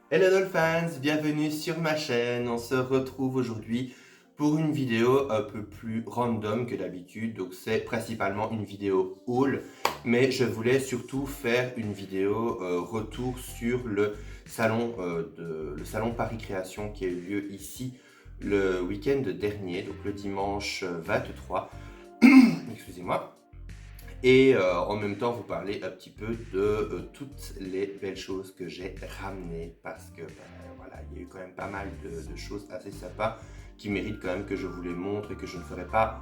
Hello Dolphins, bienvenue sur ma chaîne. On se retrouve aujourd'hui pour une vidéo un peu plus random que d'habitude. Donc c'est principalement une vidéo haul, mais je voulais surtout faire une vidéo retour sur le salon Paris Création qui a eu lieu ici le week-end dernier, donc le dimanche 23. Excusez-moi. Et en même temps, vous parler un petit peu de toutes les belles choses que j'ai ramenées parce que voilà, il y a eu quand même pas mal de choses assez sympas qui méritent quand même que je vous les montre et que je ne ferai pas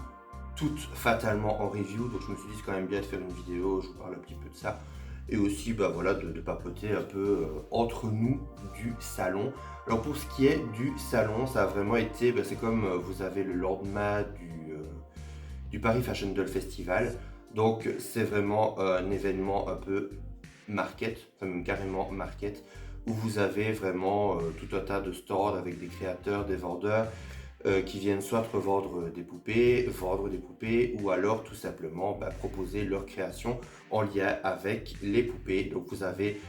toutes fatalement en review. Donc je me suis dit c'est quand même bien de faire une vidéo, je vous parle un petit peu de ça. Et aussi voilà, de papoter un peu entre nous du salon. Alors pour ce qui est du salon, ça a vraiment été, c'est comme vous avez le lendemain du Paris Fashion Doll Festival. Donc c'est vraiment un événement un peu market, enfin même carrément market, où vous avez vraiment tout un tas de stores avec des créateurs, des vendeurs qui viennent soit revendre vendre des poupées, ou alors tout simplement proposer leur création en lien avec les poupées. Donc vous avez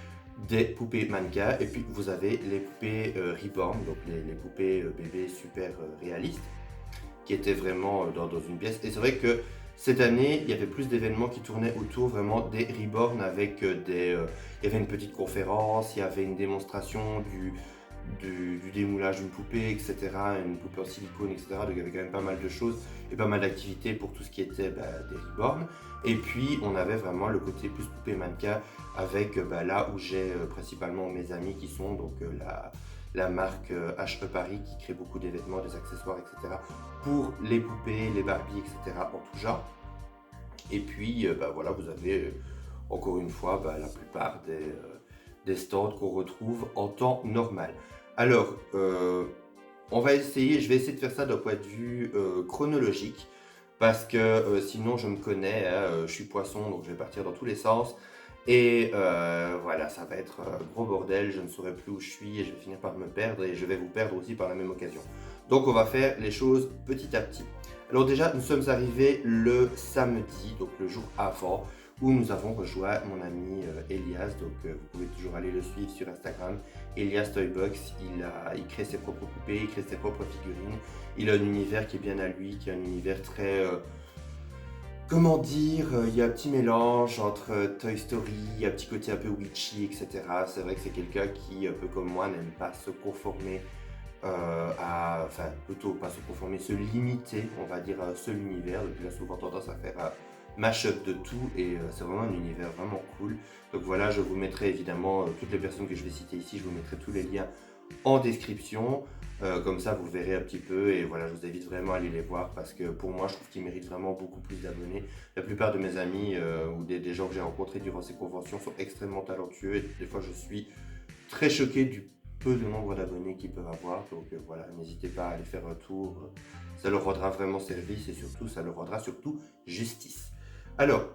des poupées mannequins et puis vous avez les poupées reborn, donc les poupées bébés super réalistes qui était vraiment dans une pièce. Et c'est vrai que cette année, il y avait plus d'événements qui tournaient autour vraiment des reborn avec il y avait une petite conférence, il y avait une démonstration du démoulage d'une poupée, etc. Une poupée en silicone, etc. Donc il y avait quand même pas mal de choses et pas mal d'activités pour tout ce qui était des reborn. Et puis on avait vraiment le côté plus poupée mannequin avec là où j'ai principalement mes amis qui sont donc la marque HE Paris qui crée beaucoup d'événements, des accessoires, etc. pour les poupées, les Barbies, etc. en tout genre. Et puis voilà, vous avez encore une fois la plupart des stands qu'on retrouve en temps normal. Alors, je vais essayer de faire ça d'un point de vue chronologique, parce que sinon je me connais, hein, je suis poisson, donc je vais partir dans tous les sens. Et voilà, ça va être un gros bordel, je ne saurai plus où je suis et je vais finir par me perdre et je vais vous perdre aussi par la même occasion. Donc on va faire les choses petit à petit. Alors déjà, nous sommes arrivés le samedi, donc le jour avant, où nous avons rejoint mon ami Elias. Donc vous pouvez toujours aller le suivre sur Instagram, Elias Toybox. Il crée ses propres poupées, il crée ses propres figurines. Il a un univers qui est bien à lui, qui est un univers très comment dire, il y a un petit mélange entre Toy Story, un petit côté un peu witchy, etc. C'est vrai que c'est quelqu'un qui, un peu comme moi, n'aime pas se conformer enfin plutôt pas se conformer, se limiter, on va dire, à un seul univers. Donc il a souvent tendance à faire un mash-up de tout et c'est vraiment un univers vraiment cool. Donc voilà, je vous mettrai évidemment toutes les personnes que je vais citer ici, je vous mettrai tous les liens en description. Comme ça, vous verrez un petit peu et voilà, je vous invite vraiment à aller les voir parce que pour moi, je trouve qu'ils méritent vraiment beaucoup plus d'abonnés. La plupart de mes amis ou des gens que j'ai rencontrés durant ces conventions sont extrêmement talentueux et des fois, je suis très choqué du peu de nombre d'abonnés qu'ils peuvent avoir. Donc voilà, n'hésitez pas à aller faire un tour. Ça leur rendra vraiment service et surtout, ça leur rendra surtout justice. Alors,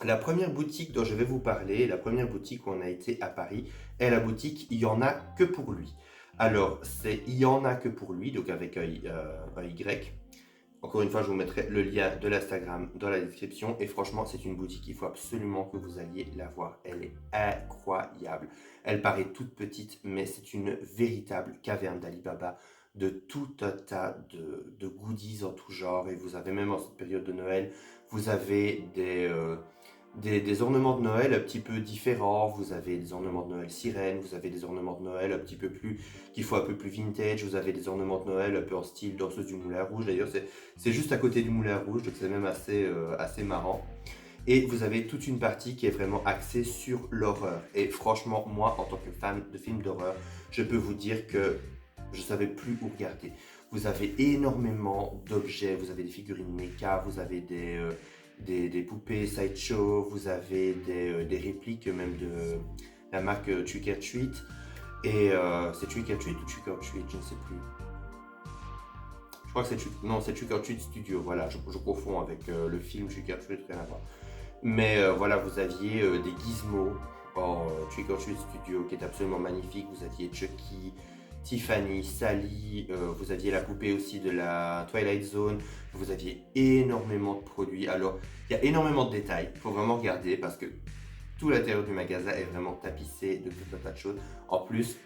la première boutique dont je vais vous parler, la première boutique où on a été à Paris, est la boutique Il y en a que pour lui. Alors, c'est Il y en a que pour lui, donc avec un Y. Encore une fois, je vous mettrai le lien de l'Instagram dans la description. Et franchement, c'est une boutique, il faut absolument que vous alliez la voir. Elle est incroyable. Elle paraît toute petite, mais c'est une véritable caverne d'Alibaba de tout un tas de goodies en tout genre. Et vous avez même en cette période de Noël, vous avez des ornements de Noël un petit peu différents. Vous avez des ornements de Noël sirènes, vous avez des ornements de Noël un petit peu plus, qui font un peu plus vintage. Vous avez des ornements de Noël un peu en style danseuse du Moulin Rouge. D'ailleurs, c'est juste à côté du Moulin Rouge, donc c'est même assez marrant. Et vous avez toute une partie qui est vraiment axée sur l'horreur. Et franchement, moi, en tant que fan de films d'horreur, je peux vous dire que je ne savais plus où regarder. Vous avez énormément d'objets, vous avez des figurines mecha, vous avez des poupées sideshow, vous avez des répliques même de la marque Trick or Treat. Et c'est Trick or Treat ou Trick or Treat, je ne sais plus. Je crois que c'est Trick or Treat Studio, voilà, je confonds avec le film Trick or Treat, rien à voir. Mais voilà, vous aviez des gizmos en Trick or Treat Studio qui est absolument magnifique. Vous aviez Chucky, Tiffany, Sally, vous aviez la poupée aussi de la Twilight Zone. Vous aviez énormément de produits. Alors, il y a énormément de détails. Il faut vraiment regarder parce que tout l'intérieur du magasin est vraiment tapissé de tout un tas de choses. En plus,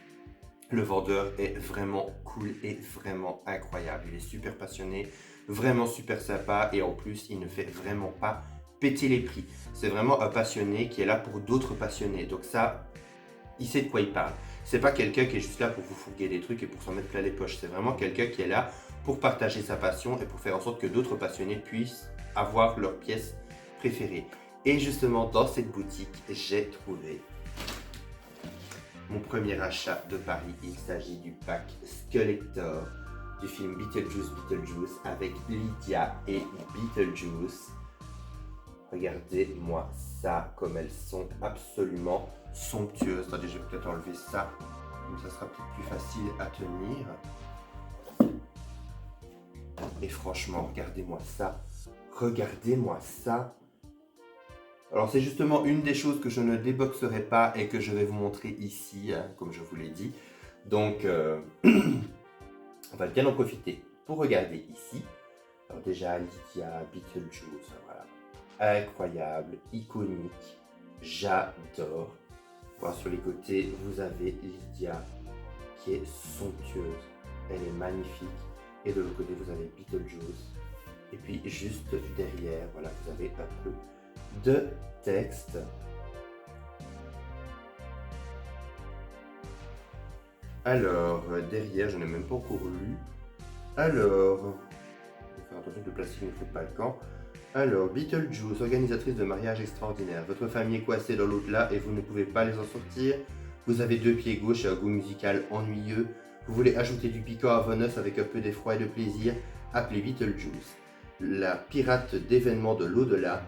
Le vendeur est vraiment cool et vraiment incroyable. Il est super passionné, vraiment super sympa et en plus, il ne fait vraiment pas péter les prix. C'est vraiment un passionné qui est là pour d'autres passionnés. Donc ça, il sait de quoi il parle. C'est pas quelqu'un qui est juste là pour vous fourguer des trucs et pour s'en mettre plein les poches. C'est vraiment quelqu'un qui est là pour partager sa passion et pour faire en sorte que d'autres passionnés puissent avoir leur pièce préférée. Et justement, dans cette boutique, j'ai trouvé mon premier achat de Paris. Il s'agit du pack Skeletor du film Beetlejuice avec Lydia et Beetlejuice. Regardez-moi ça, comme elles sont absolument somptueuses. Attendez, je vais peut-être enlever ça, comme ça sera peut-être plus facile à tenir. Et franchement, regardez-moi ça. Regardez-moi ça. Alors c'est justement une des choses que je ne déboxerai pas et que je vais vous montrer ici, hein, comme je vous l'ai dit. Donc, on va bien en profiter pour regarder ici. Alors déjà, Lydia, Beetlejuice, voilà. Incroyable, iconique, j'adore. Voir sur les côtés, vous avez Lydia qui est somptueuse, elle est magnifique. Et de l'autre côté, vous avez Beetlejuice. Et puis juste derrière, voilà, vous avez un peu de texte. Alors, derrière, je n'ai même pas encore lu. Alors, je vais faire attention que le plastique ne foute pas le camp. Alors, Beetlejuice, organisatrice de mariage extraordinaire. Votre famille est coincée dans l'au-delà et vous ne pouvez pas les en sortir. Vous avez 2 pieds gauche et un goût musical ennuyeux. Vous voulez ajouter du piquant à vos noces avec un peu d'effroi et de plaisir. Appelez Beetlejuice, la pirate d'événements de l'au-delà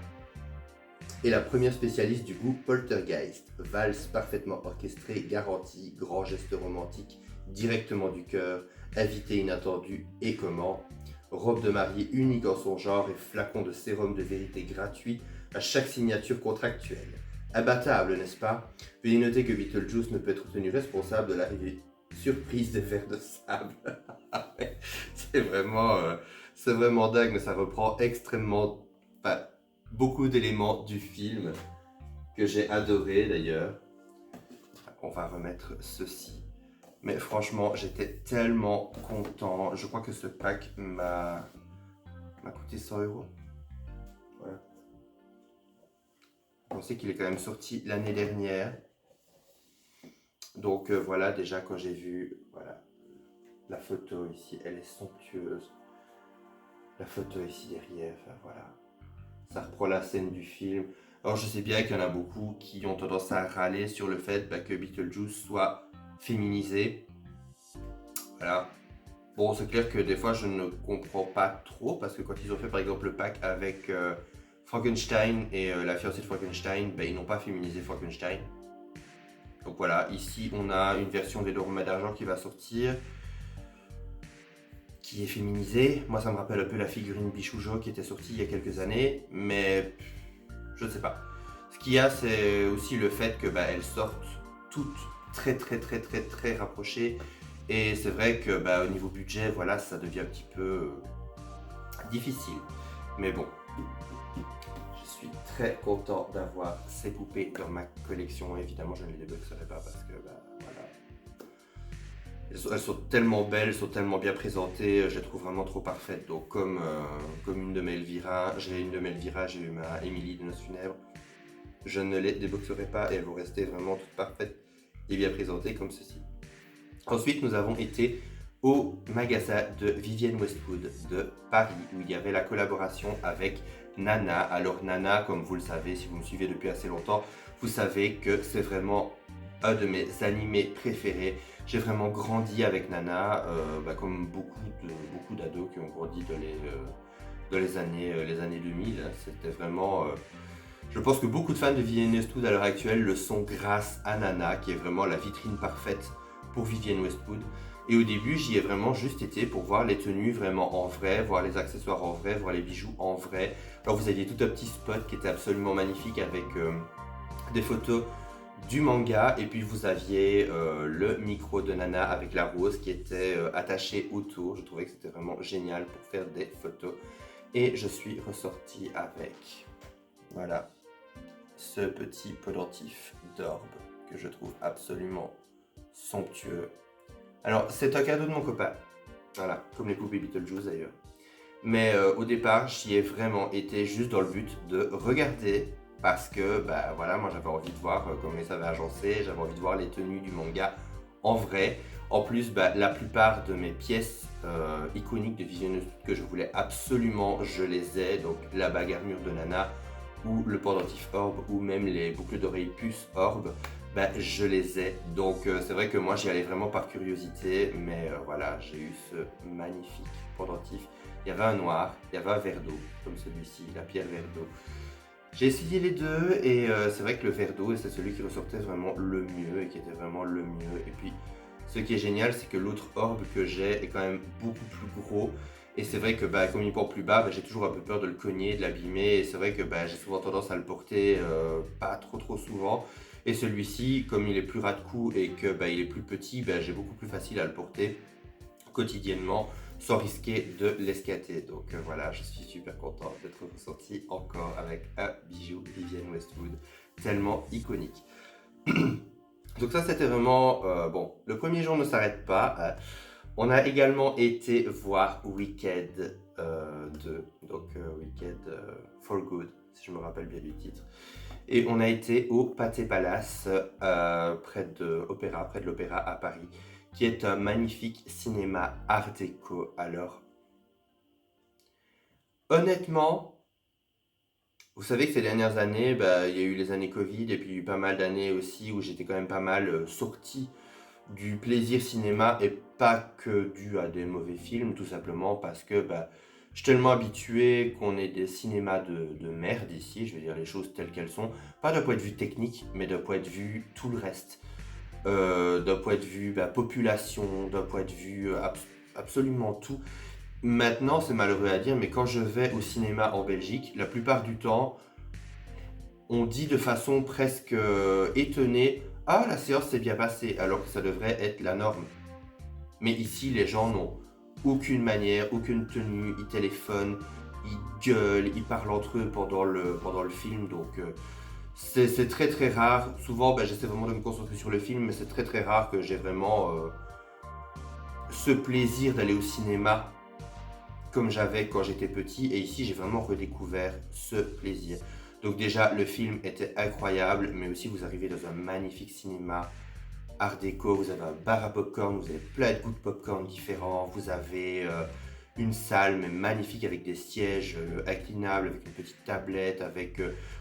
et la première spécialiste du goût poltergeist. Valse parfaitement orchestrée, garantie, grand geste romantique, directement du cœur, invité inattendu et comment. Robe de mariée unique en son genre et flacon de sérum de vérité gratuit à chaque signature contractuelle. Imbattable, n'est-ce pas? Veuillez noter que Beetlejuice ne peut être tenu responsable de l'arrivée surprise des vers de sable. c'est vraiment dingue, mais ça reprend extrêmement, enfin, beaucoup d'éléments du film que j'ai adoré d'ailleurs. On va remettre ceci. Mais franchement, j'étais tellement content. Je crois que ce pack m'a coûté 100 €. Voilà. On sait qu'il est quand même sorti l'année dernière. Donc voilà, déjà quand j'ai vu voilà, la photo ici, elle est somptueuse. La photo ici derrière, enfin, voilà. Ça reprend la scène du film. Alors je sais bien qu'il y en a beaucoup qui ont tendance à râler sur le fait que Beetlejuice soit féminisé. Voilà. Bon, c'est clair que des fois je ne comprends pas trop parce que quand ils ont fait par exemple le pack avec Frankenstein et la fiancée de Frankenstein, ils n'ont pas féminisé Frankenstein. Donc voilà, ici on a une version des 2 romains d'argent qui va sortir, qui est féminisée. Moi ça me rappelle un peu la figurine Bichoujo qui était sortie il y a quelques années, mais je ne sais pas. Ce qu'il y a, c'est aussi le fait que elles sortent toutes très rapprochées. Et c'est vrai que au niveau budget, voilà, ça devient un petit peu difficile. Mais bon, je suis très content d'avoir ces poupées dans ma collection. Évidemment, je ne les déboxerai pas parce que voilà. Elles sont tellement belles, elles sont tellement bien présentées, je les trouve vraiment trop parfaites. Donc comme une de mes Elvira, j'ai eu ma Émilie de Noces Funèbres. Je ne les déboxerai pas et elles vont rester vraiment toutes parfaites et bien présentées comme ceci. Ensuite, nous avons été au magasin de Vivienne Westwood de Paris, où il y avait la collaboration avec Nana. Alors Nana, comme vous le savez, si vous me suivez depuis assez longtemps, vous savez que c'est vraiment un de mes animés préférés. J'ai vraiment grandi avec Nana, comme beaucoup d'ados qui ont grandi dans les années 2000. C'était vraiment... je pense que beaucoup de fans de Vivienne Westwood à l'heure actuelle le sont grâce à Nana, qui est vraiment la vitrine parfaite pour Vivienne Westwood. Et au début, j'y ai vraiment juste été pour voir les tenues vraiment en vrai, voir les accessoires en vrai, voir les bijoux en vrai. Alors vous aviez tout un petit spot qui était absolument magnifique avec des photos du manga, et puis vous aviez le micro de Nana avec la rose qui était attaché autour. Je trouvais que c'était vraiment génial pour faire des photos. Et je suis ressorti avec, voilà, ce petit pendentif d'orbe que je trouve absolument somptueux. Alors, c'est un cadeau de mon copain. Voilà, comme les poupées Beetlejuice d'ailleurs. Mais au départ, j'y ai vraiment été juste dans le but de regarder parce que bah voilà, moi j'avais envie de voir comment ça avait agencé, j'avais envie de voir les tenues du manga en vrai. En plus, bah, la plupart de mes pièces iconiques de Vision que je voulais absolument, je les ai. Donc la bague armure de Nana ou le pendentif orbe ou même les boucles d'oreilles puce orbe, bah, je les ai. Donc c'est vrai que moi j'y allais vraiment par curiosité, mais voilà, j'ai eu ce magnifique pendentif. Il y avait un noir, il y avait un verre d'eau, comme celui-ci, la pierre verre d'eau. J'ai essayé les deux et c'est vrai que le verre d'eau, c'est celui qui ressortait vraiment le mieux et qui était vraiment le mieux. Et puis, ce qui est génial, c'est que l'autre orbe que j'ai est quand même beaucoup plus gros. Et c'est vrai que bah, comme il porte plus bas, bah, j'ai toujours un peu peur de le cogner, de l'abîmer. Et c'est vrai que bah, j'ai souvent tendance à le porter pas trop souvent. Et celui-ci, comme il est plus ras de cou et que bah, il est plus petit, bah, j'ai beaucoup plus facile à le porter quotidiennement sans risquer de l'escater. Donc voilà, je suis super content d'être ressorti encore avec un bijou Vivienne Westwood tellement iconique. Donc ça c'était vraiment bon. Le premier jour ne s'arrête pas. On a également été voir Wicked 2, donc Wicked for Good, si je me rappelle bien du titre. Et on a été au Pathé Palace, près de l'Opéra à Paris, qui est un magnifique cinéma art déco. Alors, honnêtement, vous savez que ces dernières années, bah, il y a eu les années Covid et puis il y a eu pas mal d'années aussi où j'étais quand même pas mal sorti du plaisir cinéma et pas que dû à des mauvais films, tout simplement parce que bah, je suis tellement habitué qu'on ait des cinémas de merde ici, je vais dire les choses telles qu'elles sont, pas d'un point de vue technique, mais d'un point de vue tout le reste. D'un point de vue bah, population, d'un point de vue absolument tout. Maintenant, c'est malheureux à dire, mais quand je vais au cinéma en Belgique, la plupart du temps, on dit de façon presque étonnée: Ah, la séance s'est bien passée, alors que ça devrait être la norme. Mais ici, les gens n'ont aucune manière, aucune tenue, ils téléphonent, ils gueulent, ils parlent entre eux pendant le film, donc c'est très rare. Souvent, bah, j'essaie vraiment de me concentrer sur le film, mais c'est très rare que j'ai vraiment ce plaisir d'aller au cinéma comme j'avais quand j'étais petit. Et ici, j'ai vraiment redécouvert ce plaisir. Donc déjà, le film était incroyable, mais aussi vous arrivez dans un magnifique cinéma art déco, vous avez un bar à popcorn, vous avez plein de goûts de popcorn différents, vous avez une salle mais magnifique avec des sièges inclinables, avec une petite tablette,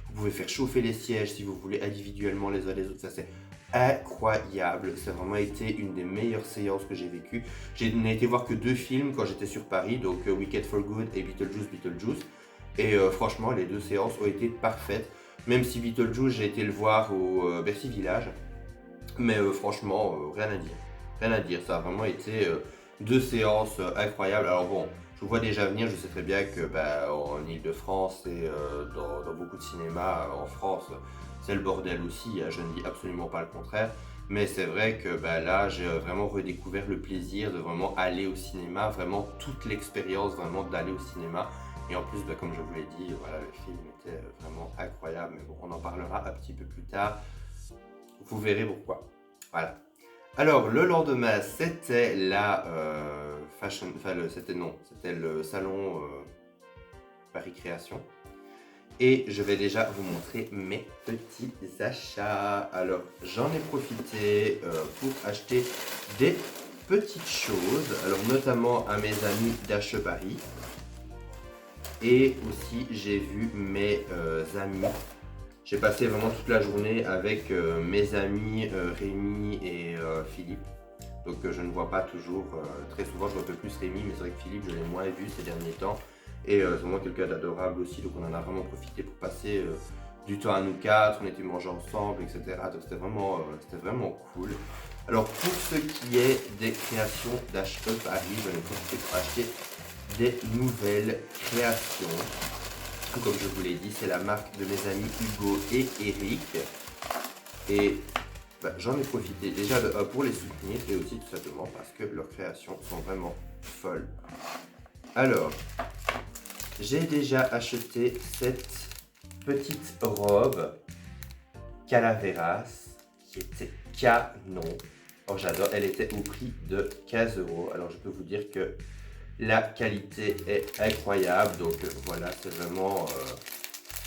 vous pouvez faire chauffer les sièges si vous voulez individuellement les uns les autres, ça c'est incroyable, ça a vraiment été une des meilleures séances que j'ai vécues. Je n'ai été voir que 2 films quand j'étais sur Paris, donc Wicked for Good et Beetlejuice, et franchement les 2 séances ont été parfaites, même si Beetlejuice j'ai été le voir au Bercy Village. Mais franchement, rien à dire. Rien à dire. Ça a vraiment été 2 séances incroyables. Alors bon, je vous vois déjà venir. Je sais très bien que bah, en Ile-de-France et dans beaucoup de cinémas en France, c'est le bordel aussi. Je ne dis absolument pas le contraire. Mais c'est vrai que bah, là, j'ai vraiment redécouvert le plaisir de vraiment aller au cinéma. Vraiment toute l'expérience vraiment d'aller au cinéma. Et en plus, bah, comme je vous l'ai dit, voilà, le film était vraiment incroyable. Mais bon, on en parlera un petit peu plus tard. Vous verrez pourquoi. Voilà. Alors, le lendemain, c'était la fashion... Enfin, c'était le salon Paris Création. Et je vais déjà vous montrer mes petits achats. Alors, j'en ai profité pour acheter des petites choses. Alors, notamment à mes amis d'H Paris. Et aussi, j'ai vu mes amis. J'ai passé vraiment toute la journée avec mes amis Rémi et Philippe. Donc je ne vois pas toujours très souvent, je vois un peu plus Rémi, mais c'est vrai que Philippe je l'ai moins vu ces derniers temps. Et c'est vraiment quelqu'un d'adorable aussi, donc on en a vraiment profité pour passer du temps à nous quatre, on était mangés ensemble, etc. Donc c'était vraiment cool. Alors pour ce qui est des créations d'H Paris, j'en ai profité pour acheter des nouvelles créations. Comme je vous l'ai dit, c'est la marque de mes amis Hugo et Eric. Et bah, j'en ai profité déjà pour les soutenir et aussi tout simplement parce que leurs créations sont vraiment folles. Alors, j'ai déjà acheté cette petite robe Calaveras qui était canon. Oh, j'adore, elle était au prix de 15 euros. Alors je peux vous dire que la qualité est incroyable. Donc voilà, c'est vraiment...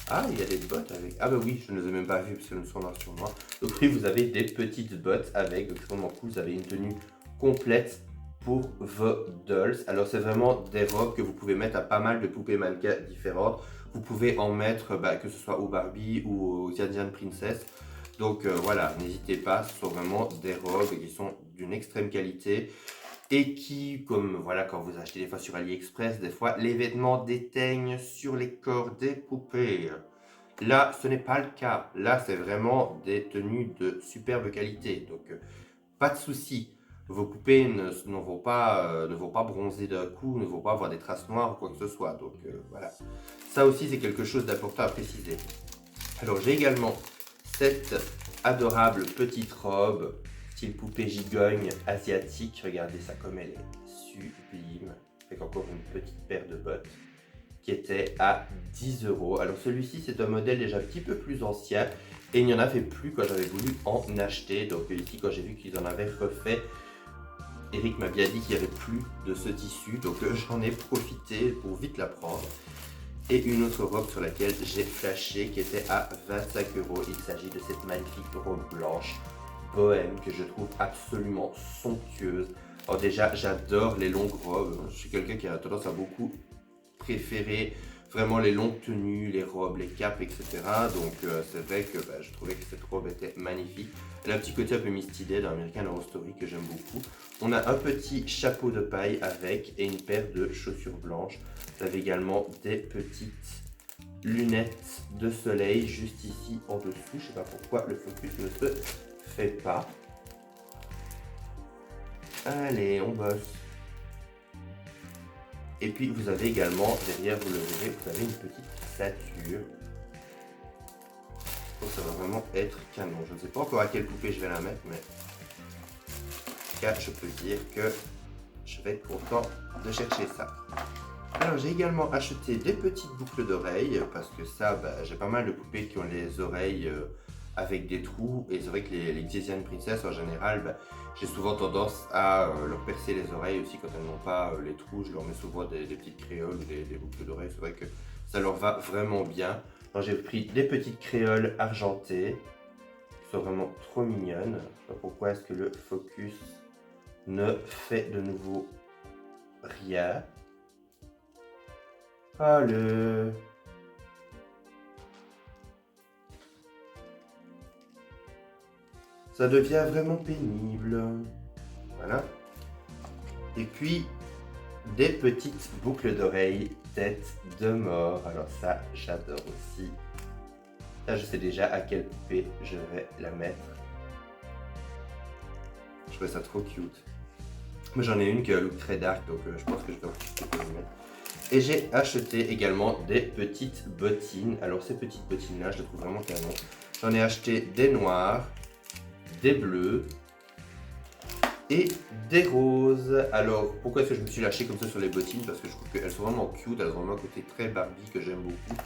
Ah, il y a des bottes avec... Ah bah oui, je ne les ai même pas vues parce qu'elles sont noires sur moi. Donc oui, vous avez des petites bottes avec, donc c'est vraiment cool. Vous avez une tenue complète pour vos dolls. Alors c'est vraiment des robes que vous pouvez mettre à pas mal de poupées mannequins différentes. Vous pouvez en mettre, que ce soit aux Barbie ou aux Indian Princess. Donc voilà, n'hésitez pas, ce sont vraiment des robes qui sont d'une extrême qualité et qui, comme voilà, quand vous achetez des fois sur AliExpress, des fois les vêtements déteignent sur les corps des poupées. Là, ce n'est pas le cas. Là, c'est vraiment des tenues de superbe qualité. Donc, pas de souci. Vos poupées ne vont pas bronzer d'un coup, ne vont pas avoir des traces noires ou quoi que ce soit. Donc, voilà. Ça aussi, c'est quelque chose d'important à préciser. Alors, j'ai également cette adorable petite robe, style poupée gigogne asiatique. Regardez ça comme elle est sublime. Avec encore une petite paire de bottes qui était à 10 euros. Alors celui-ci, c'est un modèle déjà un petit peu plus ancien et il n'y en avait plus quand j'avais voulu en acheter. Donc ici, quand j'ai vu qu'ils en avaient refait, Eric m'a bien dit qu'il n'y avait plus de ce tissu. Donc j'en ai profité pour vite la prendre. Et une autre robe sur laquelle j'ai flashé qui était à 25 euros. Il s'agit de cette magnifique robe blanche bohème que je trouve absolument somptueuse. Alors déjà, j'adore les longues robes. Je suis quelqu'un qui a tendance à beaucoup préférer vraiment les longues tenues, les robes, les capes, etc. Donc c'est vrai que je trouvais que cette robe était magnifique. Elle a un petit côté un peu Misty Day dans American Horror Story que j'aime beaucoup. On a un petit chapeau de paille avec et une paire de chaussures blanches. Vous avez également des petites lunettes de soleil juste ici en dessous. Je ne sais pas pourquoi le focus ne se fait pas. Allez, on bosse. Et puis vous avez également, derrière vous le verrez, vous avez une petite ceinture. Donc ça va vraiment être canon. Je ne sais pas encore à quelle poupée je vais la mettre, mais en tout cas, je peux dire que je vais être content de chercher ça. Alors j'ai également acheté des petites boucles d'oreilles parce que ça, j'ai pas mal de poupées qui ont les oreilles avec des trous et c'est vrai que les Disney Princess en général, j'ai souvent tendance à leur percer les oreilles aussi quand elles n'ont pas les trous. Je leur mets souvent des petites créoles ou des boucles d'oreilles. C'est vrai que ça leur va vraiment bien. Alors j'ai pris des petites créoles argentées qui sont vraiment trop mignonnes. Je sais pas pourquoi est-ce que le focus ne fait de nouveau rien. Ah le... Ça devient vraiment pénible. Voilà. Et puis, des petites boucles d'oreilles tête de mort. Alors ça, j'adore aussi. Là, je sais déjà à quelle poupée je vais la mettre. Je trouve ça trop cute. Moi, j'en ai une qui a un look très dark, donc je pense que je vais en profiter pour la mettre. Et j'ai acheté également des petites bottines. Alors ces petites bottines là, je les trouve vraiment canon. J'en ai acheté des noirs, des bleus et des roses. Alors pourquoi est-ce que je me suis lâché comme ça sur les bottines? Parce que je trouve qu'elles sont vraiment cute, elles ont vraiment un côté très Barbie que j'aime beaucoup.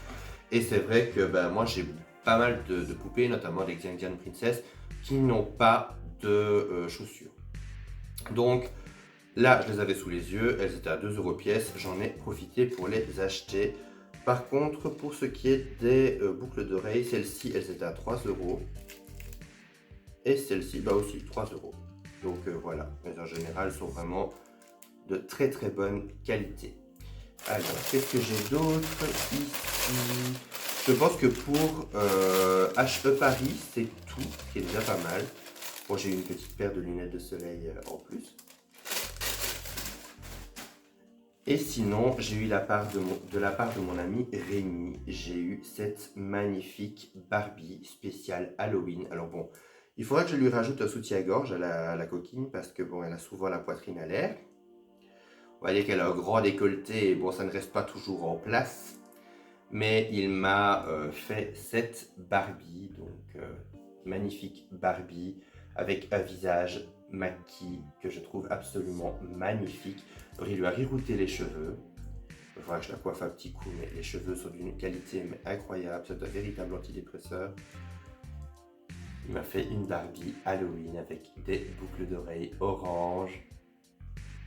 Et c'est vrai que moi j'ai pas mal de poupées, notamment des Indian Princess, qui n'ont pas de chaussures. Donc là, je les avais sous les yeux, elles étaient à 2 euros pièce, j'en ai profité pour les acheter. Par contre, pour ce qui est des boucles d'oreilles, celles-ci, elles étaient à 3 euros. Et celles-ci, aussi 3 euros. Donc voilà, mais en général, elles sont vraiment de très très bonne qualité. Alors, qu'est-ce que j'ai d'autre ici? Je pense que pour HE Paris, c'est tout, qui est déjà pas mal. Bon, j'ai une petite paire de lunettes de soleil en plus. Et sinon, j'ai eu de la part de mon ami Rémi, j'ai eu cette magnifique Barbie spéciale Halloween. Alors bon, il faudra que je lui rajoute un soutien-gorge à la coquine parce que bon, elle a souvent la poitrine à l'air. On va dire qu'elle a un grand décolleté et bon, ça ne reste pas toujours en place. Mais il m'a fait cette Barbie, donc magnifique Barbie avec un visage maquis que je trouve absolument magnifique. Alors, il lui a rerouté les cheveux. Il faudra que je la coiffe un petit coup, mais les cheveux sont d'une qualité incroyable. C'est un véritable antidépresseur. Il m'a fait une Barbie Halloween avec des boucles d'oreilles orange,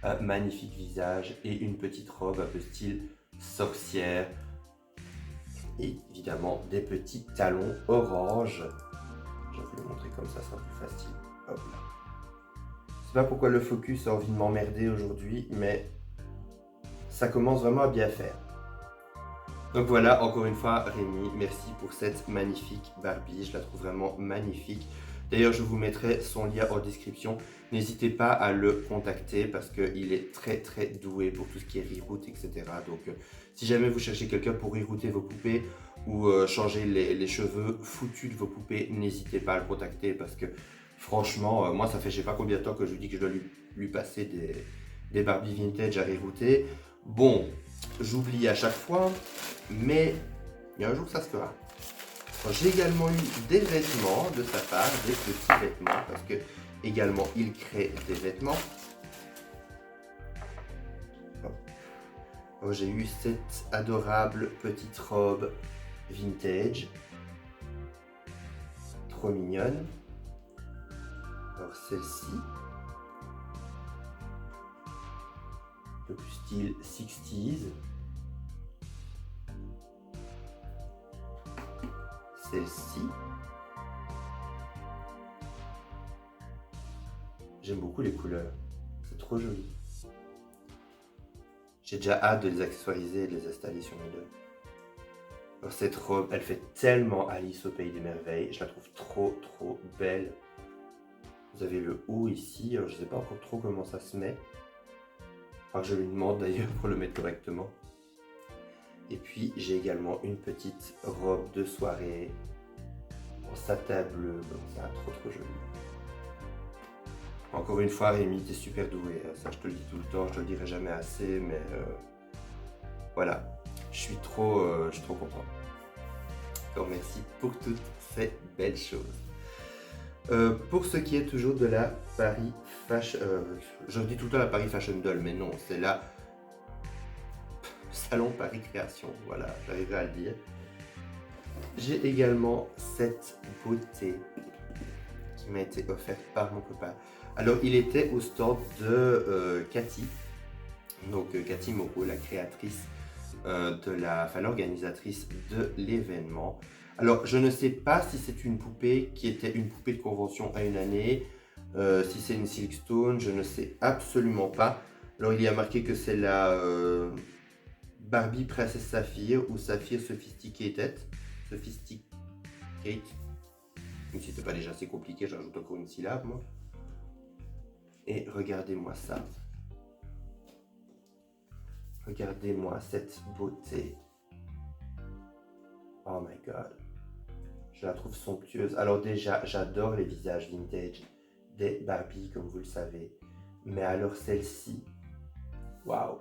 un magnifique visage et une petite robe un peu style sorcière. Et évidemment des petits talons orange. Je vais vous le montrer comme ça sera plus facile. Hop là. Je sais pas pourquoi le focus a envie de m'emmerder aujourd'hui, mais ça commence vraiment à bien faire. Donc voilà, encore une fois, Rémi, merci pour cette magnifique Barbie. Je la trouve vraiment magnifique. D'ailleurs, je vous mettrai son lien en description. N'hésitez pas à le contacter parce qu'il est très très doué pour tout ce qui est reroute, etc. Donc, si jamais vous cherchez quelqu'un pour rerouter vos poupées ou changer les cheveux foutus de vos poupées, n'hésitez pas à le contacter parce que franchement, moi, ça fait je sais pas combien de temps que je lui dis que je dois lui passer des Barbie vintage à rerouter. Bon, j'oublie à chaque fois, mais il y a un jour ça se fera. J'ai également eu des vêtements de sa part, des petits vêtements, parce que également il crée des vêtements. Oh, j'ai eu cette adorable petite robe vintage, trop mignonne. Alors celle-ci, un peu plus style 60s. Celle-ci. J'aime beaucoup les couleurs, c'est trop joli. J'ai déjà hâte de les accessoiriser et de les installer sur mes deux. Alors cette robe, elle fait tellement Alice au Pays des Merveilles, je la trouve trop trop belle. Vous avez le haut ici, alors je ne sais pas encore trop comment ça se met. Alors je lui demande d'ailleurs pour le mettre correctement. Et puis j'ai également une petite robe de soirée en satin bleu, c'est trop trop joli. Encore une fois Rémi, t'es super doué, ça je te le dis tout le temps, je te le dirai jamais assez, mais voilà, je suis trop content. Donc merci pour toutes ces belles choses. Pour ce qui est toujours de la Paris Fashion, je dis tout le temps la Paris Fashion Doll, mais non, c'est la Salon Paris Création, voilà, j'arriverai à le dire. J'ai également cette beauté qui m'a été offerte par mon copain. Alors, il était au stand de Cathy, donc Cathy Moreau, la créatrice l'organisatrice de l'événement. Alors, je ne sais pas si c'est une poupée qui était une poupée de convention à une année, si c'est une Silkstone, je ne sais absolument pas. Alors, il y a marqué que c'est la Barbie Princesse Saphir ou Saphir Sophisticated. Sophisticate. Même si c'était pas déjà assez compliqué, j'ajoute encore une syllabe, moi. Et regardez-moi ça. Regardez-moi cette beauté. Oh my god. Je la trouve somptueuse. Alors déjà, j'adore les visages vintage des Barbie, comme vous le savez. Mais alors celle-ci, waouh.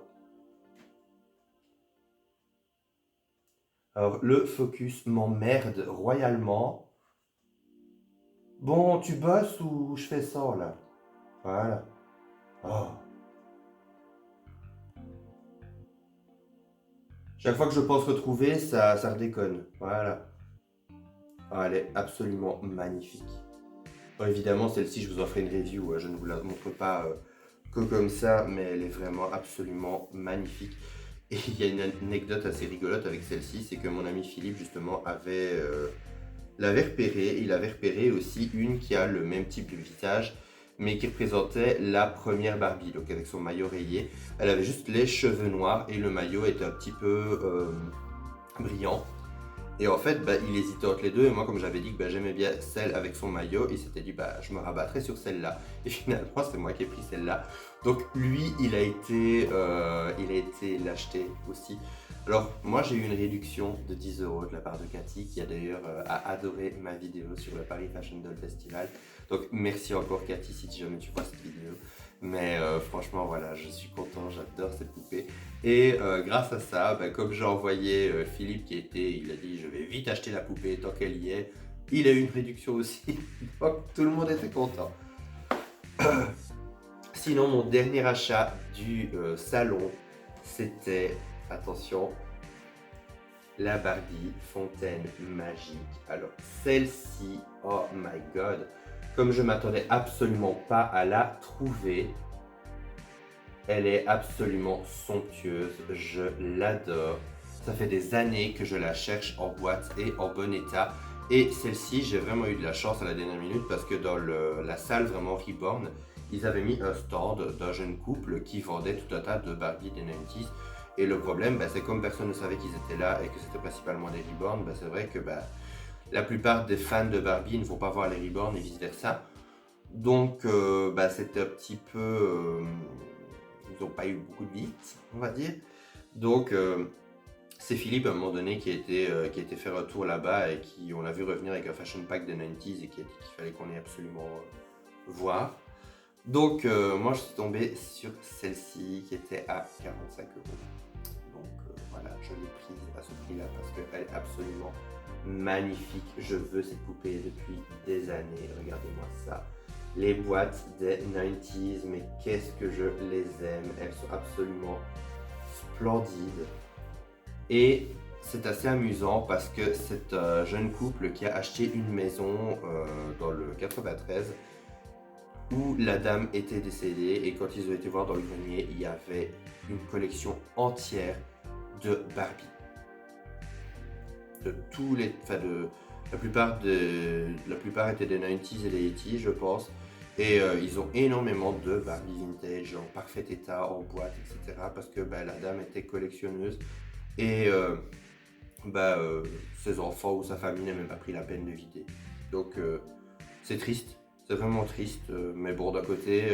Alors le focus m'emmerde royalement. Bon, tu bosses ou je fais ça là? Voilà. Oh. Chaque fois que je pense retrouver, ça redéconne. Voilà. Oh, elle est absolument magnifique. Bon, évidemment, celle-ci, je vous en ferai une review. Je ne vous la montre pas que comme ça, mais elle est vraiment absolument magnifique. Et il y a une anecdote assez rigolote avec celle-ci, c'est que mon ami Philippe, justement, l'avait repérée. Il avait repéré aussi une qui a le même type de visage, mais qui représentait la première Barbie, donc avec son maillot rayé. Elle avait juste les cheveux noirs et le maillot était un petit peu brillant. Et en fait, il hésitait entre les deux. Et moi, comme j'avais dit que j'aimais bien celle avec son maillot, il s'était dit je me rabattrai sur celle-là. Et finalement, c'est moi qui ai pris celle-là. Donc lui, il a été l'acheter aussi. Alors moi, j'ai eu une réduction de 10 € de la part de Cathy, qui a d'ailleurs adoré ma vidéo sur le Paris Fashion Doll Festival. Donc merci encore Cathy si jamais tu vois cette vidéo. Mais franchement, voilà, je suis content, j'adore cette poupée. Et grâce à ça, comme j'ai envoyé Philippe il a dit je vais vite acheter la poupée tant qu'elle y est. Il a eu une réduction aussi, donc tout le monde était content. Sinon, mon dernier achat du salon, c'était, attention, la Barbie fontaine magique. Alors celle-ci, oh my god, comme je m'attendais absolument pas à la trouver, elle est absolument somptueuse, je l'adore. Ça fait des années que je la cherche en boîte et en bon état. Et celle-ci, j'ai vraiment eu de la chance à la dernière minute parce que dans la salle vraiment Reborn, ils avaient mis un stand d'un jeune couple qui vendait tout un tas de Barbie des 90s. Et le problème, c'est comme personne ne savait qu'ils étaient là et que c'était principalement des Reborn, c'est vrai que la plupart des fans de Barbie ne vont pas voir les Reborn et vice versa. Donc c'était un petit peu... ils n'ont pas eu beaucoup de hits, on va dire. Donc c'est Philippe à un moment donné qui a été faire un tour là-bas et qui on l'a vu revenir avec un fashion pack des 90s et qui a dit qu'il fallait qu'on ait absolument voir. Donc moi je suis tombé sur celle-ci qui était à 45 euros. Donc voilà, je l'ai prise à ce prix-là parce qu'elle est absolument magnifique. Je veux cette poupée depuis des années. Regardez-moi ça. Les boîtes des 90s, mais qu'est-ce que je les aime. Elles sont absolument splendides. Et c'est assez amusant parce que c'est un jeune couple qui a acheté une maison dans le 93 où la dame était décédée et quand ils ont été voir dans le grenier, il y avait une collection entière de Barbie. De tous les... la plupart étaient des 90s et des 80s, je pense. Et ils ont énormément de Barbie vintage en parfait état, en boîte, etc. Parce que la dame était collectionneuse. Et ses enfants ou sa famille n'ont même pas pris la peine de vider. Donc c'est triste, c'est vraiment triste. Mais bon, d'un côté,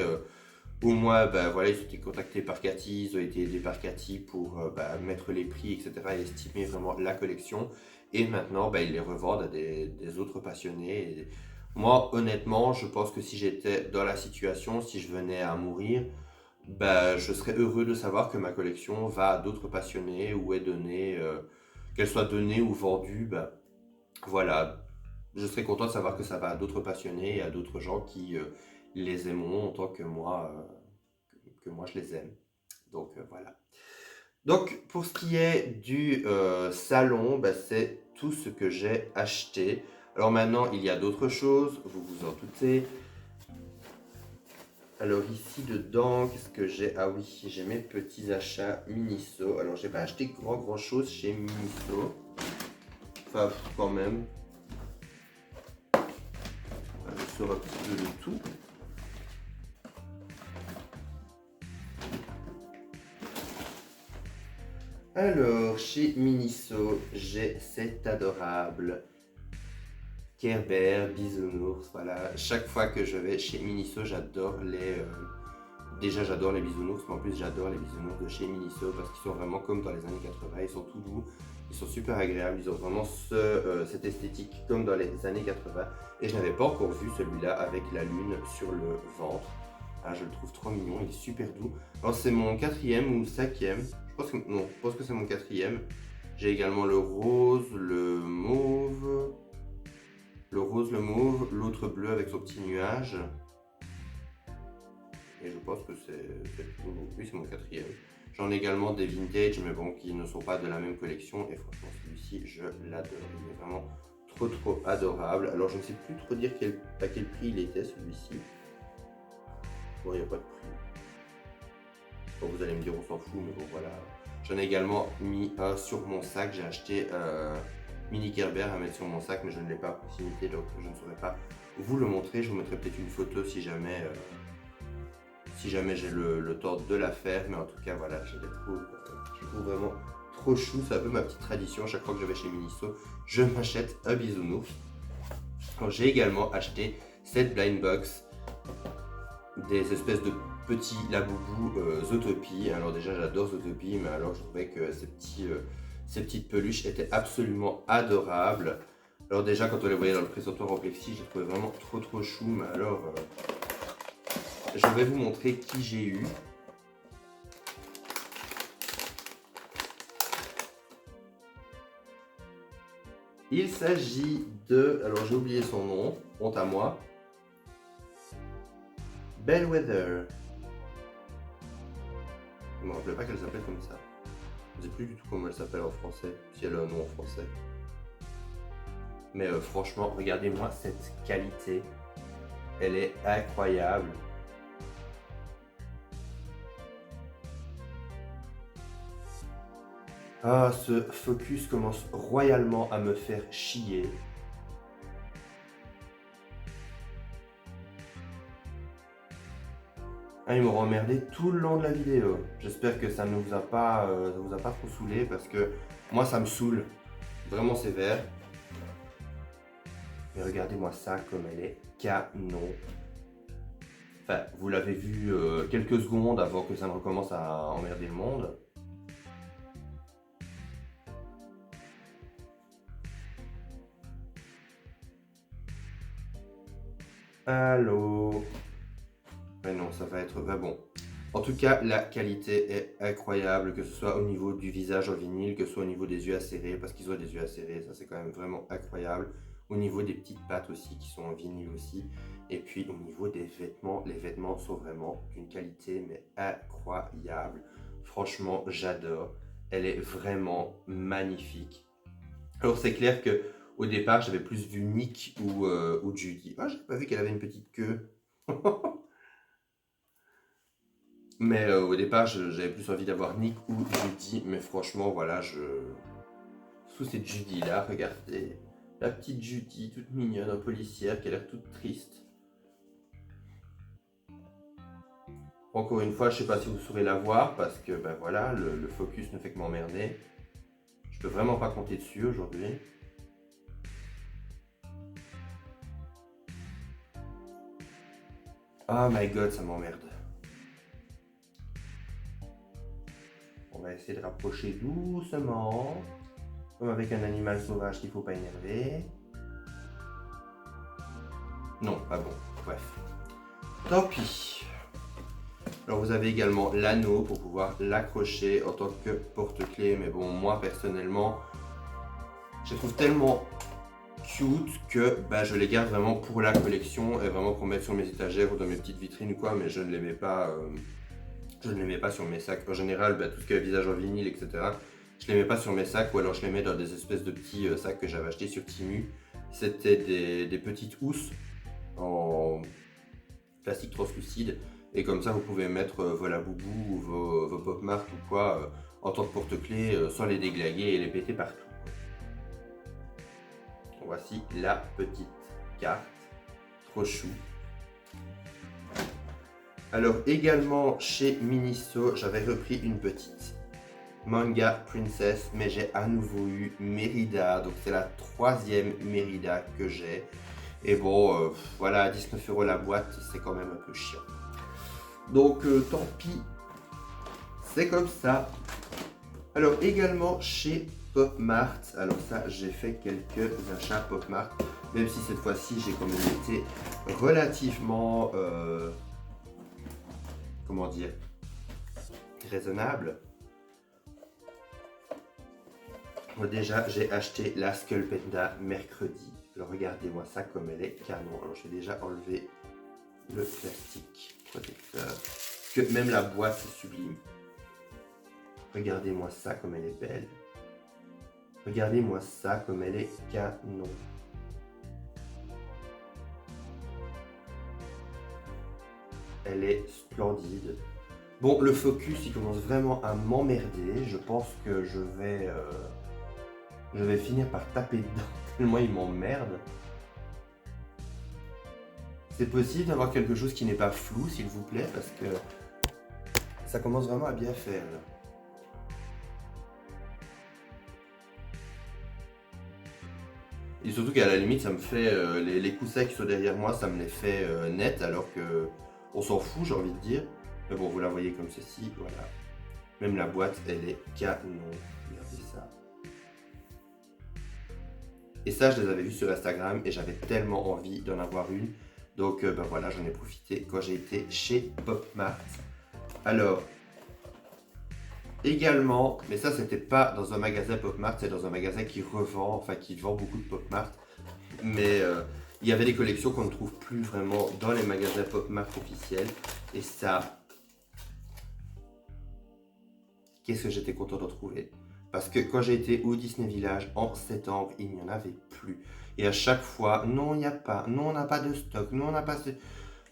au moins, voilà, ils ont été contactés par Cathy, ils ont été aidés par Cathy pour mettre les prix, etc. et estimer vraiment la collection. Et maintenant, ils les revendent à des autres passionnés. Et moi, honnêtement, je pense que si j'étais dans la situation, si je venais à mourir, je serais heureux de savoir que ma collection va à d'autres passionnés ou est donnée, qu'elle soit donnée ou vendue. Voilà, je serais content de savoir que ça va à d'autres passionnés et à d'autres gens qui les aimeront autant que moi, je les aime. Donc voilà. Donc pour ce qui est du salon, c'est tout ce que j'ai acheté. Alors maintenant, il y a d'autres choses, vous vous en doutez. Alors ici dedans, qu'est-ce que j'ai? Ah oui, j'ai mes petits achats Miniso. Alors j'ai pas acheté grand chose chez Miniso. Enfin quand même. Je sors un petit peu de tout. Alors chez Miniso, j'ai cet adorable Care Bear, bisounours, voilà. Chaque fois que je vais chez Miniso, j'adore les... Déjà j'adore les bisounours, mais en plus j'adore les bisounours de chez Miniso parce qu'ils sont vraiment comme dans les années 80, ils sont tout doux, ils sont super agréables, ils ont vraiment cette esthétique comme dans les années 80. Et je n'avais pas encore vu celui-là avec la lune sur le ventre. Ah, je le trouve trop mignon, il est super doux. Alors c'est mon quatrième ou cinquième, je pense que c'est mon quatrième. J'ai également le rose, le mauve, l'autre bleu avec son petit nuage. Et je pense que c'est tout. Oui, c'est mon quatrième. J'en ai également des vintage, mais bon, qui ne sont pas de la même collection. Et franchement, celui-ci, je l'adore. Il est vraiment trop adorable. Alors, je ne sais plus trop dire à quel prix il était, celui-ci. Bon, il n'y a pas de prix. Bon, vous allez me dire, on s'en fout, mais bon, voilà. J'en ai également mis un sur mon sac. J'ai acheté mini Care Bear à mettre sur mon sac, mais je ne l'ai pas à proximité, donc je ne saurais pas vous le montrer. Je vous mettrai peut-être une photo si jamais j'ai le temps de la faire, mais en tout cas voilà, je trouve vraiment trop chou. C'est un peu ma petite tradition, chaque fois que je vais chez Miniso, je m'achète un bisounours. J'ai également acheté cette blind box, des espèces de petits laboubous Zootopie. Alors déjà j'adore Zootopie, mais alors je trouvais que ces petites peluches étaient absolument adorables. Alors déjà quand on les voyait dans le présentoir en plexi, je les trouvais vraiment trop chou, mais alors... je vais vous montrer qui j'ai eu. Il s'agit de... Alors j'ai oublié son nom, honte à moi. Bellwether. Je ne me rappelais pas qu'elle s'appelait comme ça. Je ne sais plus du tout comment elle s'appelle en français, si elle a un nom en français. Mais franchement, regardez-moi cette qualité. Elle est incroyable. Ah, ce focus commence royalement à me faire chier. Ah, ils m'auront emmerdé tout le long de la vidéo. J'espère que ça vous a pas trop saoulé parce que moi ça me saoule vraiment sévère. Mais regardez-moi ça comme elle est canon. Enfin, vous l'avez vu quelques secondes avant que ça ne recommence à emmerder le monde. Allô? Mais non, ça va être... Bah bon. En tout cas, la qualité est incroyable, que ce soit au niveau du visage en vinyle, que ce soit au niveau des yeux acérés, parce qu'ils ont des yeux acérés, ça c'est quand même vraiment incroyable. Au niveau des petites pattes aussi, qui sont en vinyle aussi. Et puis au niveau des vêtements, les vêtements sont vraiment d'une qualité mais incroyable. Franchement, j'adore. Elle est vraiment magnifique. Alors c'est clair que au départ, j'avais plus vu Nick ou Judy. Ah, j'ai pas vu qu'elle avait une petite queue. Mais au départ, j'avais plus envie d'avoir Nick ou Judy. Mais franchement, voilà, sous cette Judy-là, regardez. La petite Judy, toute mignonne, en policière, qui a l'air toute triste. Encore une fois, je sais pas si vous saurez la voir, parce que, ben voilà, le focus ne fait que m'emmerder. Je peux vraiment pas compter dessus aujourd'hui. Oh my god, ça m'emmerde. On va essayer de rapprocher doucement. Comme avec un animal sauvage qu'il ne faut pas énerver. Non, pas bon. Bref. Tant pis. Alors vous avez également l'anneau pour pouvoir l'accrocher en tant que porte-clés. Mais bon, moi personnellement, je les trouve tellement cute que bah, je les garde vraiment pour la collection et vraiment pour mettre sur mes étagères ou dans mes petites vitrines ou quoi. Mais je ne les mets pas, je ne les mets pas sur mes sacs. En général, bah, tout ce qui est visage en vinyle, etc. Je les mets pas sur mes sacs ou alors je les mets dans des espèces de petits sacs que j'avais achetés sur Temu. C'était des petites housses en plastique translucide et comme ça vous pouvez mettre vos laboubous ou vos pop mart ou quoi en tant que porte-clés sans les déglaguer et les péter partout. Voici la petite carte, trop chou. Alors également chez Miniso, j'avais repris une petite Manga Princess, mais j'ai à nouveau eu Mérida, donc c'est la 3e Mérida que j'ai. Et bon, voilà, 19 € la boîte, c'est quand même un peu chiant. Donc tant pis, c'est comme ça. Alors également chez Pop Mart, alors ça j'ai fait quelques achats Pop Mart, même si cette fois-ci j'ai quand même été relativement, comment dire, raisonnable. Déjà, j'ai acheté la Sculpenda mercredi. Alors, regardez-moi ça comme elle est canon. Alors, je vais déjà enlever le plastique protecteur. Que même la boîte, c'est sublime. Regardez-moi ça comme elle est belle. Regardez-moi ça comme elle est canon. Elle est splendide. Bon, le focus, il commence vraiment à m'emmerder. Je pense que je vais finir par taper dedans, tellement il m'emmerde. C'est possible d'avoir quelque chose qui n'est pas flou, s'il vous plaît, parce que ça commence vraiment à bien faire, là. Et surtout qu'à la limite, ça me fait les coussins qui sont derrière moi, ça me les fait net, alors que on s'en fout, j'ai envie de dire. Mais bon, vous la voyez comme ceci, voilà. Même la boîte, elle est canon. Regardez ça. Et ça, je les avais vus sur Instagram et j'avais tellement envie d'en avoir une. Donc ben voilà, j'en ai profité quand j'ai été chez Pop Mart. Alors, également, mais ça c'était pas dans un magasin Pop Mart, c'est dans un magasin qui revend, enfin qui vend beaucoup de Pop Mart. Mais il y avait des collections qu'on ne trouve plus vraiment dans les magasins Pop Mart officiels. Et ça, qu'est-ce que j'étais content de trouver. Parce que quand j'ai été au Disney Village en septembre, il n'y en avait plus. Et à chaque fois, non, il n'y a pas, non, on n'a pas de stock, non, on n'a pas...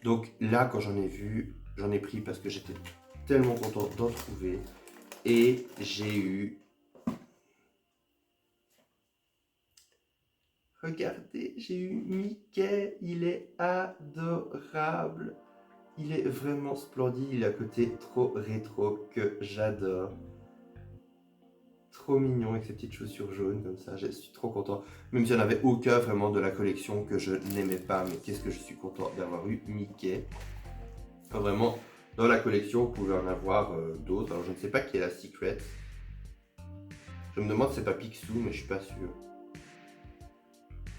Donc là, quand j'en ai vu, j'en ai pris parce que j'étais tellement content d'en trouver. Et j'ai eu... Regardez, j'ai eu Mickey, il est adorable. Il est vraiment splendide, il a un côté trop rétro que j'adore. Trop mignon avec ses petites chaussures jaunes comme ça, je suis trop content. Même s'il n'y en avait aucun vraiment de la collection que je n'aimais pas, mais qu'est-ce que je suis content d'avoir eu Mickey. Enfin, vraiment, dans la collection, vous pouvez en avoir d'autres. Alors je ne sais pas qui est la Secret. Je me demande si c'est pas Picsou, mais je suis pas sûr.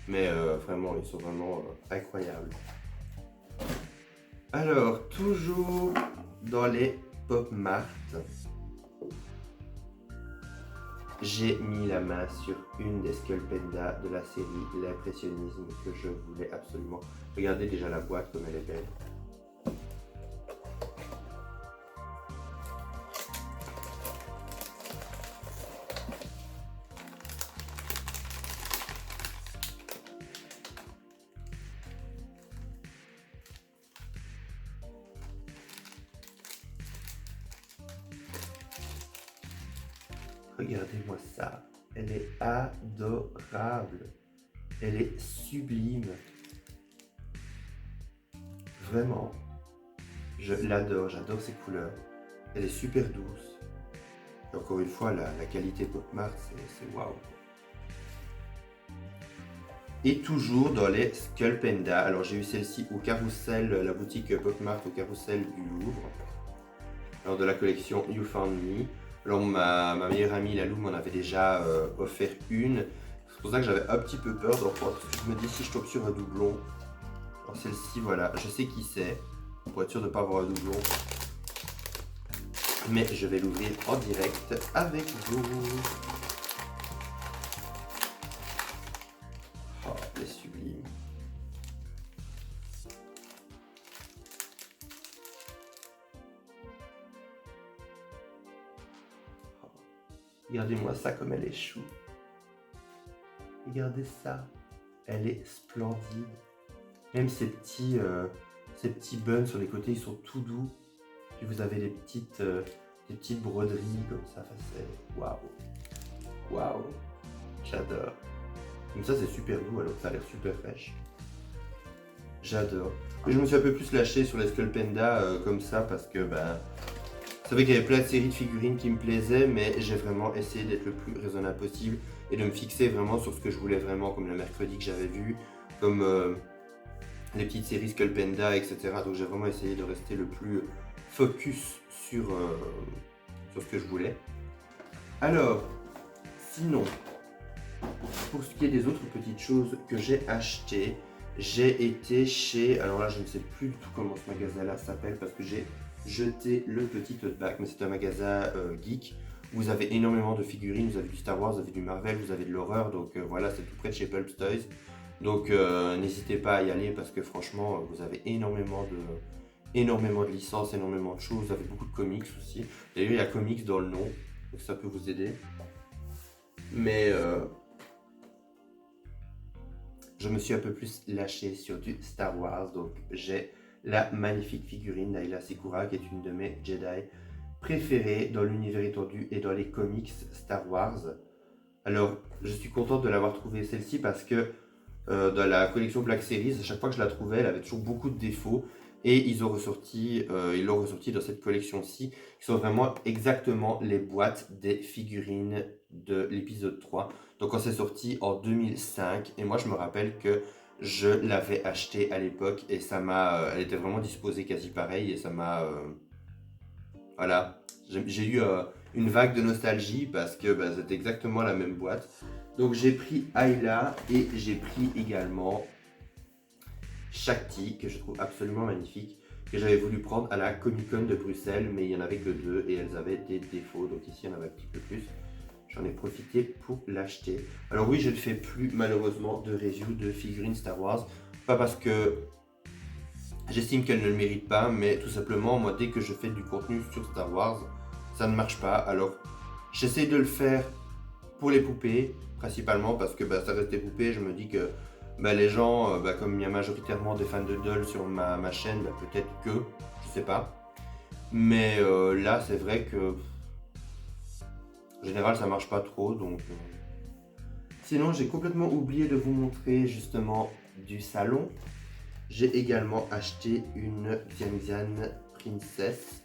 Mais vraiment, ils sont vraiment incroyables. Alors, toujours dans les Pop Mart, j'ai mis la main sur une des Sculpenda de la série L'Impressionnisme que je voulais absolument. Regardez déjà la boîte comme elle est belle. Regardez-moi ça, elle est adorable, elle est sublime, vraiment, je l'adore, j'adore ses couleurs, elle est super douce, et encore une fois, la qualité Pop Mart, c'est waouh. Et toujours dans les Sculpenda, alors j'ai eu celle-ci au Carrousel, la boutique Pop Mart au Carrousel du Louvre, alors de la collection You Found Me. Alors ma meilleure amie, la Lou, m'en avait déjà offert une. C'est pour ça que j'avais un petit peu peur d'en prendre. Parce que je me dis si je tombe sur un doublon. Alors celle-ci, voilà, je sais qui c'est. Pour être sûr de ne pas avoir un doublon. Mais je vais l'ouvrir en direct avec vous. Oh, elle est sublime. Regardez-moi ça comme elle est chou. Regardez ça. Elle est splendide. Même ces petits buns sur les côtés, ils sont tout doux. Puis vous avez des petites broderies comme ça. Enfin, c'est waouh. Waouh. J'adore. Comme ça, c'est super doux alors que ça a l'air super fraîche. J'adore. Et je me suis un peu plus lâché sur les Sculpenda comme ça parce que c'est vrai qu'il y avait plein de séries de figurines qui me plaisaient, mais j'ai vraiment essayé d'être le plus raisonnable possible et de me fixer vraiment sur ce que je voulais vraiment, comme le mercredi que j'avais vu, comme les petites séries Sculpenda, etc. Donc j'ai vraiment essayé de rester le plus focus sur ce que je voulais. Alors, sinon, pour ce qui est des autres petites choses que j'ai achetées, j'ai été chez... Alors là, je ne sais plus du tout comment ce magasin-là s'appelle parce que j'ai jeté le petit tote bag, mais c'est un magasin geek où vous avez énormément de figurines, vous avez du Star Wars, vous avez du Marvel, vous avez de l'horreur, donc voilà, c'est tout près de chez Pulp Toys. Donc n'hésitez pas à y aller parce que franchement, vous avez énormément de licences, énormément de choses, vous avez beaucoup de comics aussi. D'ailleurs, il y a comics dans le nom, donc ça peut vous aider. Mais je me suis un peu plus lâché sur du Star Wars, donc j'ai la magnifique figurine d'Ayla Secura qui est une de mes Jedi préférées dans l'univers étendu et dans les comics Star Wars. Alors, je suis contente de l'avoir trouvée celle-ci parce que dans la collection Black Series, à chaque fois que je la trouvais, elle avait toujours beaucoup de défauts et ils l'ont ressorti dans cette collection-ci, qui sont vraiment exactement les boîtes des figurines de l'épisode 3. Donc quand c'est sorti en 2005, et moi je me rappelle que je l'avais acheté à l'époque et elle était vraiment disposée quasi pareil et ça m'a, voilà, j'ai eu une vague de nostalgie parce que c'était exactement la même boîte. Donc j'ai pris Ayla et j'ai pris également Shakti, que je trouve absolument magnifique, que j'avais voulu prendre à la Comic Con de Bruxelles, mais il n'y en avait que 2 et elles avaient des défauts, donc ici il y en avait un petit peu plus. J'en ai profité pour l'acheter. Alors oui, je ne fais plus malheureusement de review de figurines Star Wars, pas parce que j'estime qu'elles ne le méritent pas, mais tout simplement, moi dès que je fais du contenu sur Star Wars, ça ne marche pas. Alors j'essaie de le faire pour les poupées, principalement parce que ça reste des poupées. Je me dis que les gens, comme il y a majoritairement des fans de dolls sur ma chaîne, peut-être que, je sais pas. Mais là, c'est vrai que en général, ça marche pas trop. Donc, sinon, j'ai complètement oublié de vous montrer justement du salon. J'ai également acheté une Xian Xian Princess.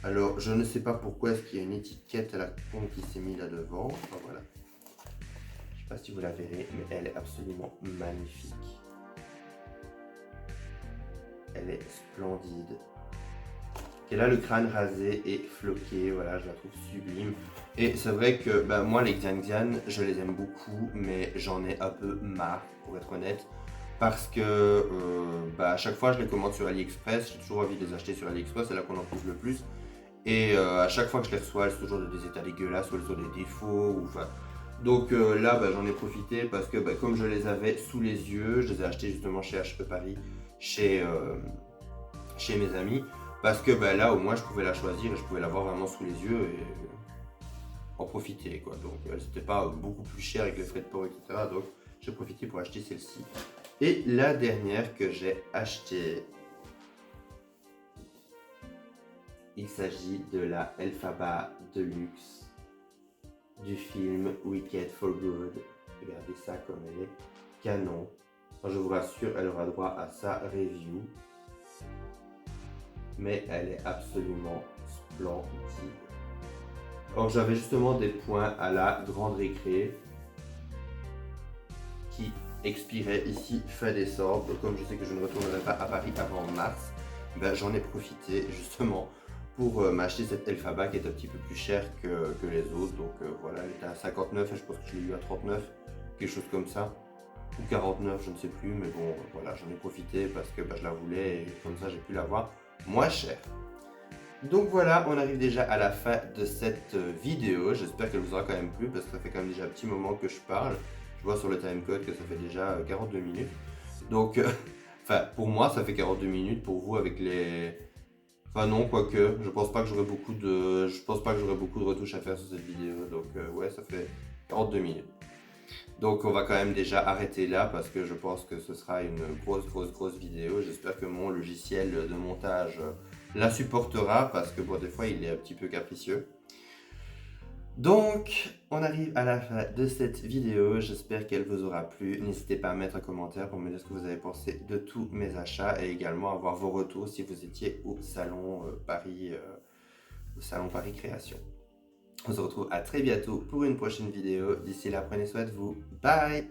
Alors, je ne sais pas pourquoi est-ce qu'il y a une étiquette à la con qui s'est mise là devant. Enfin, voilà. Je sais pas si vous la verrez, mais elle est absolument magnifique. Elle est splendide. Elle a le crâne rasé et floqué, voilà, je la trouve sublime. Et c'est vrai que moi, les Xian Xian, je les aime beaucoup, mais j'en ai un peu marre, pour être honnête. Parce que à chaque fois, je les commande sur AliExpress, j'ai toujours envie de les acheter sur AliExpress, c'est là qu'on en trouve le plus. Et à chaque fois que je les reçois, elles sont toujours dans des états dégueulasses, ou elles ont des défauts, ou enfin... Donc là, j'en ai profité parce que comme je les avais sous les yeux, je les ai achetés justement chez HP Paris, chez mes amis. Parce que là, au moins, je pouvais la choisir et je pouvais l'avoir vraiment sous les yeux et en profiter, quoi. Donc, c'était pas beaucoup plus cher avec les frais de port, etc. Donc, j'ai profité pour acheter celle-ci. Et la dernière que j'ai achetée, il s'agit de la Elphaba Deluxe du film Wicked for Good. Regardez ça comme elle est canon. Enfin, je vous rassure, elle aura droit à sa review. Mais elle est absolument splendide. Alors j'avais justement des points à la grande récré qui expiraient ici fin décembre. Comme je sais que je ne retournerai pas à Paris avant mars, j'en ai profité justement pour m'acheter cette Elphaba qui est un petit peu plus chère que les autres. Donc voilà, elle était à 59 et je pense que je l'ai eu à 39, quelque chose comme ça. Ou 49, je ne sais plus, mais bon, voilà, j'en ai profité parce que je la voulais et comme ça j'ai pu l'avoir moins cher. Donc voilà, on arrive déjà à la fin de cette vidéo. J'espère qu'elle vous aura quand même plu parce que ça fait quand même déjà un petit moment que je parle. Je vois sur le timecode que ça fait déjà 42 minutes. Donc, pour moi, ça fait 42 minutes. Pour vous, avec les... Enfin non, quoique, je pense pas que j'aurai beaucoup de retouches à faire sur cette vidéo. Donc ouais, ça fait 42 minutes. Donc on va quand même déjà arrêter là parce que je pense que ce sera une grosse vidéo. J'espère que mon logiciel de montage la supportera parce que des fois il est un petit peu capricieux. Donc on arrive à la fin de cette vidéo. J'espère qu'elle vous aura plu. N'hésitez pas à mettre un commentaire pour me dire ce que vous avez pensé de tous mes achats et également avoir vos retours si vous étiez au salon Paris Création. On se retrouve à très bientôt pour une prochaine vidéo. D'ici là, prenez soin de vous. Bye!